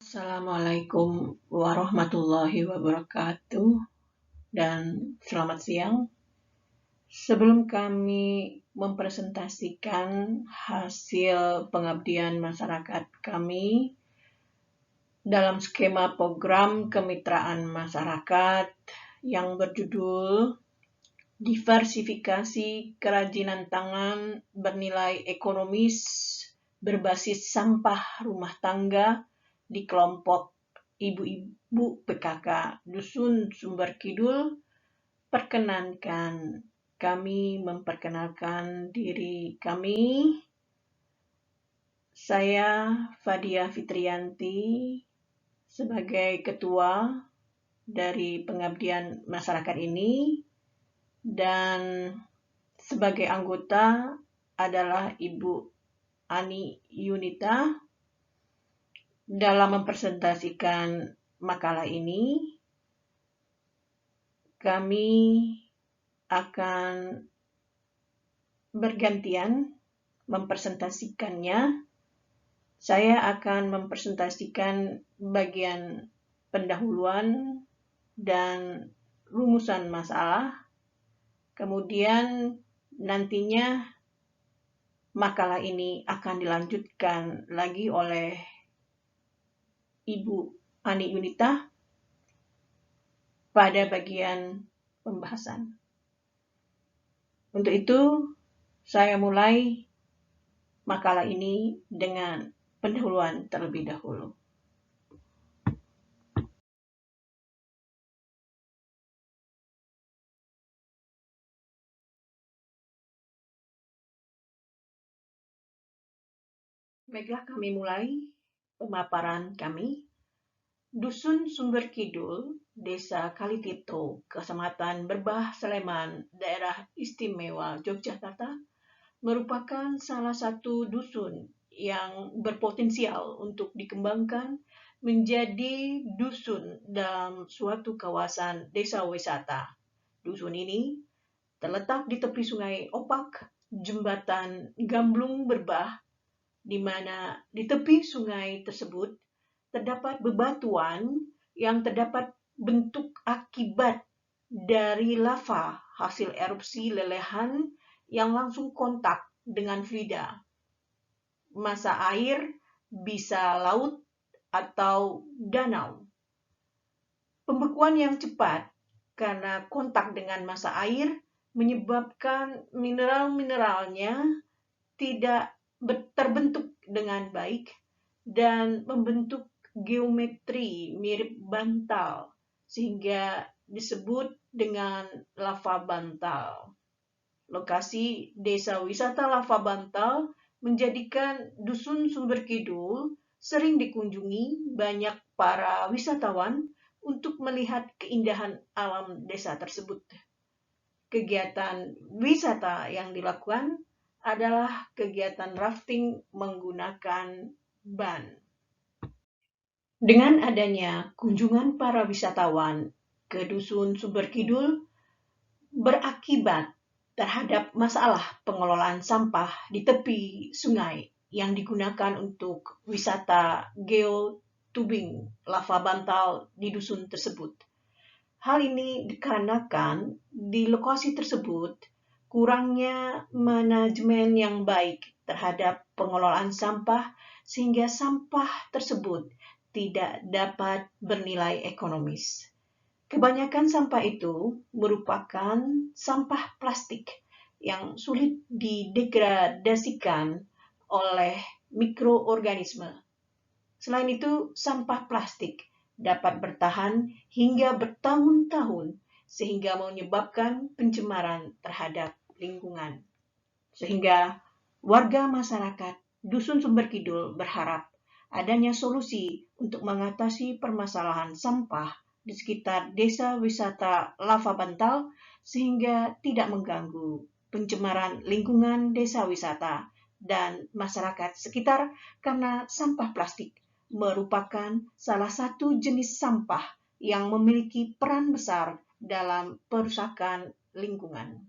Assalamualaikum warahmatullahi wabarakatuh dan selamat siang. Sebelum kami mempresentasikan hasil pengabdian masyarakat kami dalam skema program kemitraan masyarakat yang berjudul Diversifikasi Kerajinan Tangan Bernilai Ekonomis Berbasis Sampah Rumah Tangga di kelompok ibu-ibu PKK Dusun Sumber Kidul, perkenankan kami memperkenalkan diri kami. Saya Fadia Fitriyanti sebagai ketua dari pengabdian masyarakat ini, dan sebagai anggota adalah Ibu Ani Yunita. Dalam mempresentasikan makalah ini, kami akan bergantian mempresentasikannya. Saya akan mempresentasikan bagian pendahuluan dan rumusan masalah. Kemudian nantinya makalah ini akan dilanjutkan lagi oleh Ibu Ani Yunita pada bagian pembahasan. Untuk itu, saya mulai makalah ini dengan pendahuluan terlebih dahulu. Baiklah, kami mulai pemaparan kami. Dusun Sumber Kidul, Desa Kalitito, Kecamatan Berbah, Sleman, Daerah Istimewa Yogyakarta, merupakan salah satu dusun yang berpotensial untuk dikembangkan menjadi dusun dalam suatu kawasan desa wisata. Dusun ini terletak di tepi Sungai Opak, Jembatan Gamblung Berbah, di mana di tepi sungai tersebut terdapat bebatuan yang terdapat bentuk akibat dari lava hasil erupsi lelehan yang langsung kontak dengan fluida. Massa air bisa laut atau danau. Pembekuan yang cepat karena kontak dengan massa air menyebabkan mineral-mineralnya tidak terbentuk dengan baik dan membentuk geometri mirip bantal, sehingga disebut dengan lava bantal. Lokasi desa wisata lava bantal menjadikan Dusun Sumber Kidul sering dikunjungi banyak para wisatawan untuk melihat keindahan alam desa tersebut. Kegiatan wisata yang dilakukan adalah kegiatan rafting menggunakan ban. Dengan adanya kunjungan para wisatawan ke Dusun Sumber Kidul berakibat terhadap masalah pengelolaan sampah di tepi sungai yang digunakan untuk wisata geotubing lava bantal di dusun tersebut. Hal ini dikarenakan di lokasi tersebut kurangnya manajemen yang baik terhadap pengelolaan sampah, sehingga sampah tersebut tidak dapat bernilai ekonomis. Kebanyakan sampah itu merupakan sampah plastik yang sulit didegradasikan oleh mikroorganisme. Selain itu, sampah plastik dapat bertahan hingga bertahun-tahun sehingga menyebabkan pencemaran terhadap lingkungan. Sehingga warga masyarakat Dusun Sumber Kidul berharap adanya solusi untuk mengatasi permasalahan sampah di sekitar desa wisata lava bantal sehingga tidak mengganggu pencemaran lingkungan desa wisata dan masyarakat sekitar, karena sampah plastik merupakan salah satu jenis sampah yang memiliki peran besar dalam perusakan lingkungan.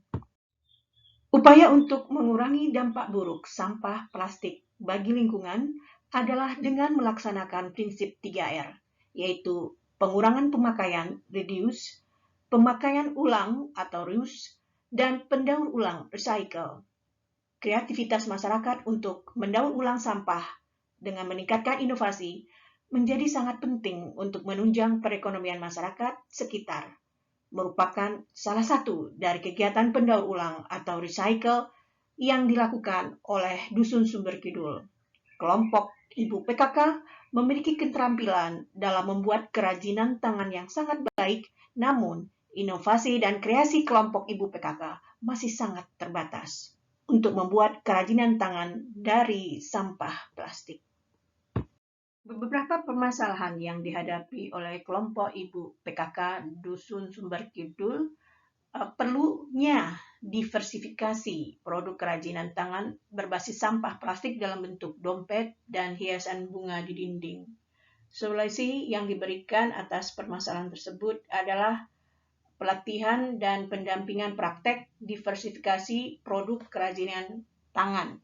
Upaya untuk mengurangi dampak buruk sampah plastik bagi lingkungan adalah dengan melaksanakan prinsip 3R, yaitu pengurangan pemakaian reduce, pemakaian ulang atau reuse, dan pendaur ulang recycle. Kreativitas masyarakat untuk mendaur ulang sampah dengan meningkatkan inovasi menjadi sangat penting untuk menunjang perekonomian masyarakat sekitar, merupakan salah satu dari kegiatan pendaur ulang atau recycle yang dilakukan oleh Dusun Sumber Kidul. Kelompok Ibu PKK memiliki keterampilan dalam membuat kerajinan tangan yang sangat baik, namun inovasi dan kreasi kelompok Ibu PKK masih sangat terbatas untuk membuat kerajinan tangan dari sampah plastik. Beberapa permasalahan yang dihadapi oleh kelompok Ibu PKK Dusun Sumber Kidul perlunya diversifikasi produk kerajinan tangan berbasis sampah plastik dalam bentuk dompet dan hiasan bunga di dinding. Solusi yang diberikan atas permasalahan tersebut adalah pelatihan dan pendampingan praktek diversifikasi produk kerajinan tangan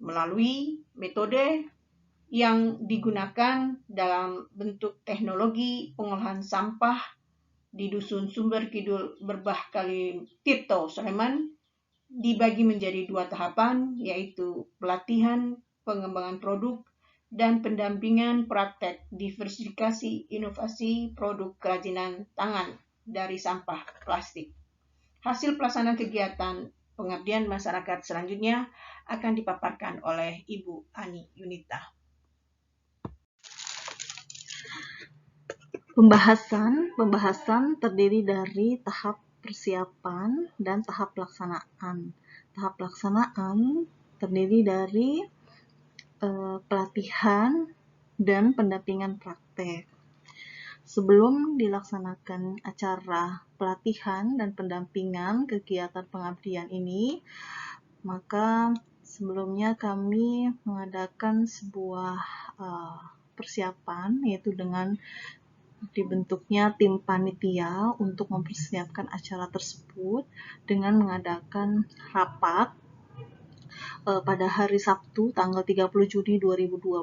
melalui metode yang digunakan dalam bentuk teknologi pengolahan sampah di Dusun Sumber Kidul Berbah Kali Tirto Sleman dibagi menjadi 2 tahapan, yaitu pelatihan pengembangan produk dan pendampingan praktek diversifikasi inovasi produk kerajinan tangan dari sampah plastik. Hasil pelaksanaan kegiatan pengabdian masyarakat selanjutnya akan dipaparkan oleh Ibu Ani Yunita. Pembahasan terdiri dari tahap persiapan dan tahap pelaksanaan. Tahap pelaksanaan terdiri dari pelatihan dan pendampingan praktek. Sebelum dilaksanakan acara pelatihan dan pendampingan kegiatan pengabdian ini, maka sebelumnya kami mengadakan sebuah persiapan, yaitu dengan dibentuknya tim panitia untuk mempersiapkan acara tersebut dengan mengadakan rapat pada hari Sabtu tanggal 30 Juni 2020,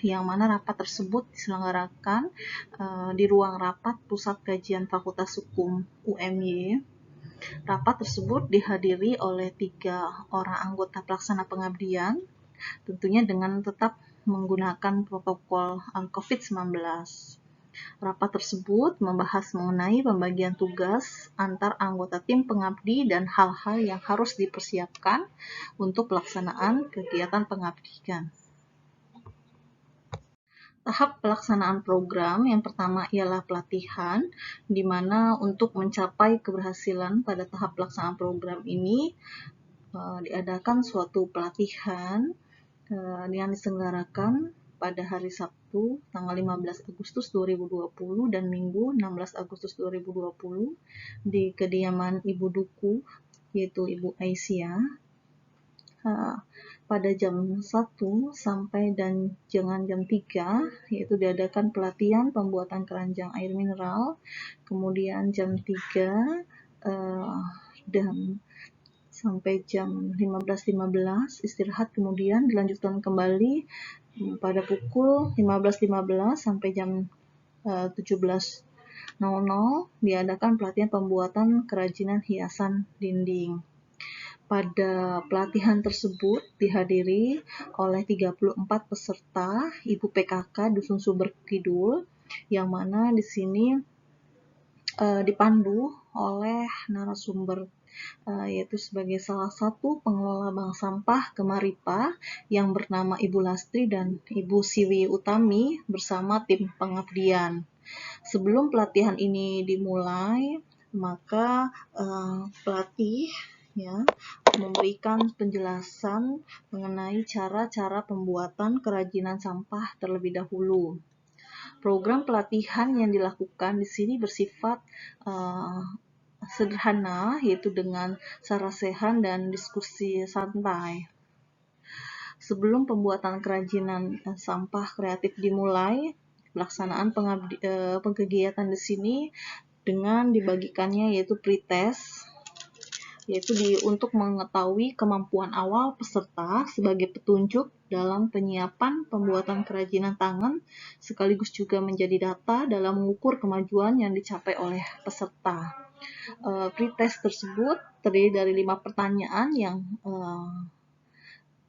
yang mana rapat tersebut diselenggarakan di ruang rapat Pusat Kajian Fakultas Hukum UMY. Rapat tersebut dihadiri oleh 3 orang anggota pelaksana pengabdian, tentunya dengan tetap menggunakan protokol COVID-19. Rapat tersebut membahas mengenai pembagian tugas antar anggota tim pengabdi dan hal-hal yang harus dipersiapkan untuk pelaksanaan kegiatan pengabdian. Tahap pelaksanaan program yang pertama ialah pelatihan, di mana untuk mencapai keberhasilan pada tahap pelaksanaan program ini diadakan suatu pelatihan yang diselenggarakan pada hari Sabtu tanggal 15 Agustus 2020 dan Minggu 16 Agustus 2020 di kediaman Ibu Duku, yaitu Ibu Aisyah, pada jam 1 sampai dan jangan jam 3, yaitu diadakan pelatihan pembuatan keranjang air mineral, kemudian jam 3 dan sampai jam 15.15 istirahat, kemudian dilanjutkan kembali pada pukul 15.15 sampai jam 17.00 diadakan pelatihan pembuatan kerajinan hiasan dinding. Pada pelatihan tersebut dihadiri oleh 34 peserta Ibu PKK Dusun Sumber Kidul, yang mana di sini dipandu oleh narasumber, yaitu sebagai salah satu pengelola bank sampah Gemaripa yang bernama Ibu Lastri dan Ibu Siwi Utami bersama tim pengabdian. Sebelum pelatihan ini dimulai, maka pelatih memberikan penjelasan mengenai cara-cara pembuatan kerajinan sampah terlebih dahulu. Program pelatihan yang dilakukan di sini bersifat sederhana, yaitu dengan sarasehan dan diskusi santai. Sebelum pembuatan kerajinan sampah kreatif dimulai, pelaksanaan kegiatan di sini dengan dibagikannya yaitu pretest, yaitu untuk mengetahui kemampuan awal peserta sebagai petunjuk dalam penyiapan pembuatan kerajinan tangan, sekaligus juga menjadi data dalam mengukur kemajuan yang dicapai oleh peserta. Pretest tersebut terdiri dari 5 pertanyaan yang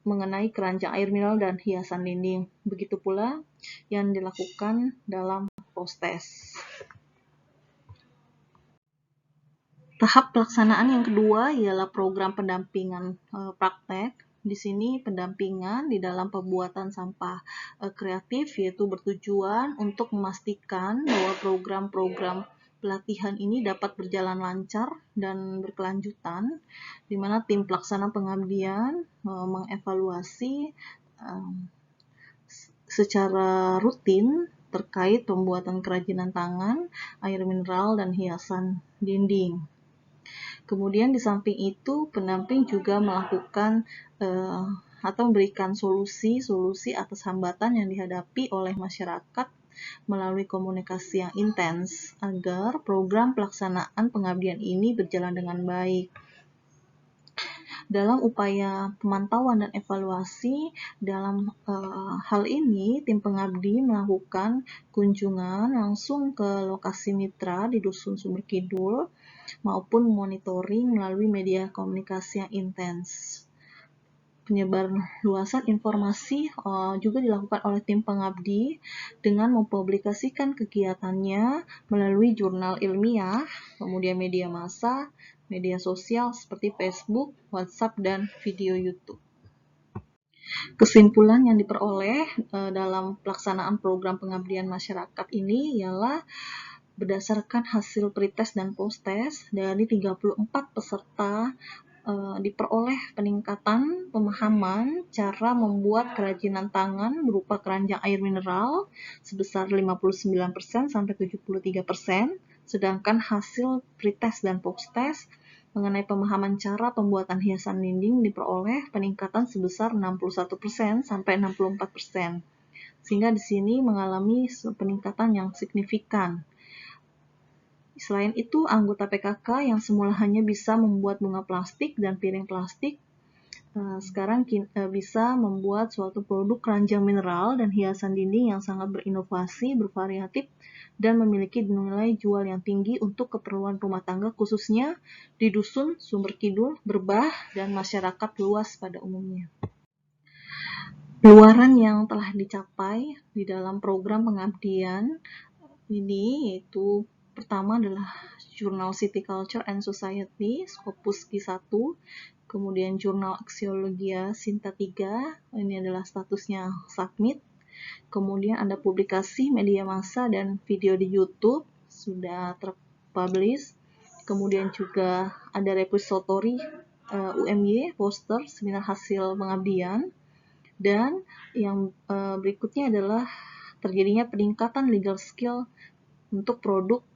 mengenai keranjang air mineral dan hiasan dinding. Begitu pula yang dilakukan dalam post-test. Tahap pelaksanaan yang kedua ialah program pendampingan praktek. Di sini pendampingan di dalam pembuatan sampah kreatif, yaitu bertujuan untuk memastikan bahwa program-program pelatihan ini dapat berjalan lancar dan berkelanjutan, di mana tim pelaksana pengabdian mengevaluasi secara rutin terkait pembuatan kerajinan tangan, air mineral, dan hiasan dinding. Kemudian di samping itu, pendamping juga melakukan atau memberikan solusi atas hambatan yang dihadapi oleh masyarakat melalui komunikasi yang intens agar program pelaksanaan pengabdian ini berjalan dengan baik. Dalam upaya pemantauan dan evaluasi dalam hal ini, tim pengabdi melakukan kunjungan langsung ke lokasi mitra di Dusun Sumber Kidul maupun monitoring melalui media komunikasi yang intens. Penyebarluasan informasi juga dilakukan oleh tim pengabdi dengan mempublikasikan kegiatannya melalui jurnal ilmiah, kemudian media massa, media sosial seperti Facebook, WhatsApp, dan video YouTube. Kesimpulan yang diperoleh dalam pelaksanaan program pengabdian masyarakat ini ialah berdasarkan hasil pretest dan posttest, dari 34 peserta diperoleh peningkatan pemahaman cara membuat kerajinan tangan berupa keranjang air mineral sebesar 59% sampai 73%, sedangkan hasil pretest dan posttest mengenai pemahaman cara pembuatan hiasan dinding diperoleh peningkatan sebesar 61% sampai 64%. Sehingga di sini mengalami peningkatan yang signifikan. Selain itu, anggota PKK yang semula hanya bisa membuat bunga plastik dan piring plastik, sekarang bisa membuat suatu produk keranjang mineral dan hiasan dinding yang sangat berinovasi, bervariatif, dan memiliki nilai jual yang tinggi untuk keperluan rumah tangga, khususnya di Dusun Sumber Kidul, Berbah, dan masyarakat luas pada umumnya. Luaran yang telah dicapai di dalam program pengabdian ini yaitu pertama adalah Jurnal City Culture and Society, Scopus Q1, kemudian Jurnal Aksiologia Sinta 3, ini adalah statusnya submit. Kemudian ada publikasi media massa dan video di YouTube, sudah terpublish. Kemudian juga ada repository UMY, poster, seminar hasil pengabdian. Dan yang berikutnya adalah terjadinya peningkatan legal skill untuk produk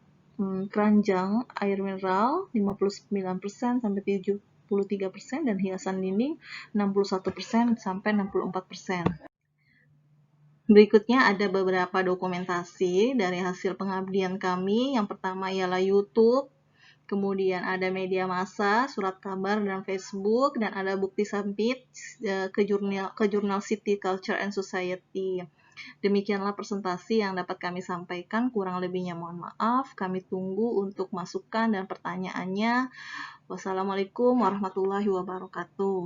keranjang air mineral 59% sampai 73% dan hiasan dinding 61% sampai 64%. Berikutnya ada beberapa dokumentasi dari hasil pengabdian kami. Yang pertama ialah YouTube, kemudian ada media massa, surat kabar, dan Facebook, dan ada bukti submit ke jurnal City Culture and Society. Demikianlah presentasi yang dapat kami sampaikan, kurang lebihnya mohon maaf. Kami tunggu untuk masukan dan pertanyaannya. Wassalamualaikum warahmatullahi wabarakatuh.